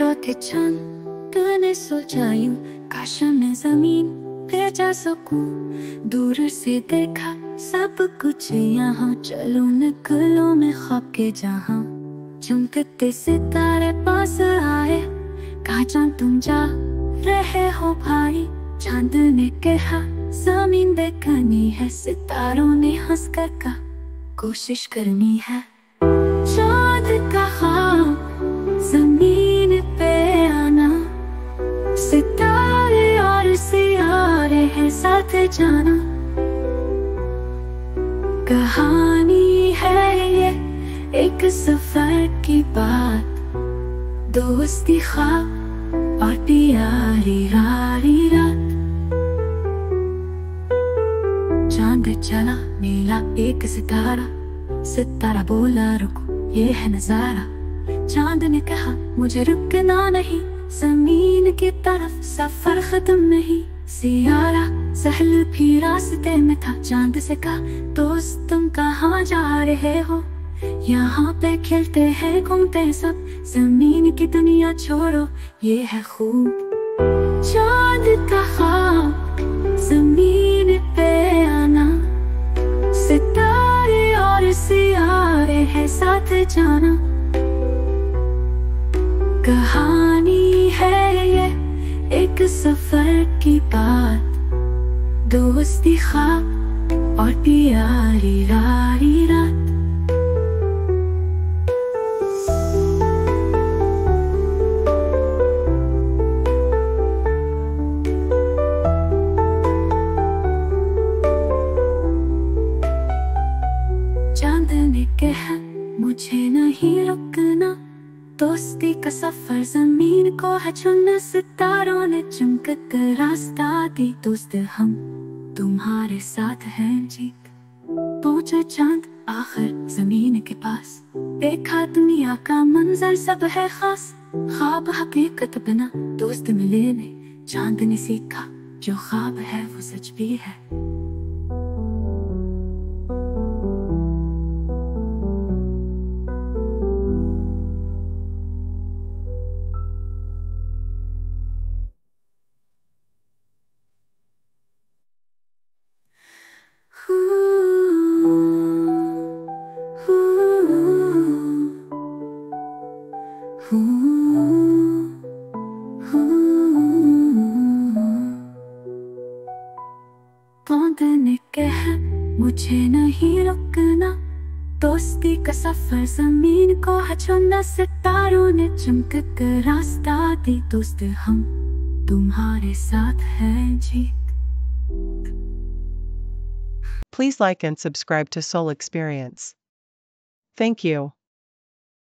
इकलौते चंद ने सोचा यूं, काश मैं जमीन पे जा सकूं। दूर से देखा सब कुछ यहाँ, चलो निकलो मैं ख्वाब के जहां। चमकते सितारे पास आए, कहा चांद तुम जा रहे हो भाई। चांद ने कहा जमीन देखनी है, सितारों ने हंस कर कहा कोशिश करनी है। चांद कहा जमीन पे आना, सितारे और सियारे हैं साथ जाना। कहानी है ये एक सफर की बात, दोस्ती ख्वाब और प्यारी रारी रात। चांद चला नीला एक सितारा, सितारा बोला रुको ये है नजारा। चांद ने कहा मुझे रुकना नहीं, जमीन की तरफ सफर खत्म नहीं। सियारा सहल भी रास्ते में था, चांद से कहा दोस्त तुम कहाँ जा रहे हो। यहाँ पे खेलते हैं घूमते सब, जमीन की दुनिया छोड़ो ये है खूब। चांद कहा जमीन पे आना, सितारे और सियारे हैं साथ जाना। कहानी है ये एक सफर की बात, दोस्ती ख्वाब और प्यारी रारी रात। चांद ने कहा मुझे नहीं रुकना, दोस्ती का सफर जमीन को है चुनना। सितारों ने चमक कर रास्ता दी, दोस्त हम तुम्हारे साथ हैं जीत। पहुंचा चांद आखिर जमीन के पास, देखा दुनिया का मंजर सब है खास। ख्वाब हकीकत बना दोस्त मिले ने, चांद ने सीखा जो ख्वाब है वो सच भी है। चांद ने कहा मुझे नहीं रुकना, दोस्ती का सफर जमीन को है चुनना। सितारों ने चमक कर रास्ता दी, दोस्त हम तुम्हारे साथ हैं जीत। Please like and subscribe to Soul Experience. Thank you.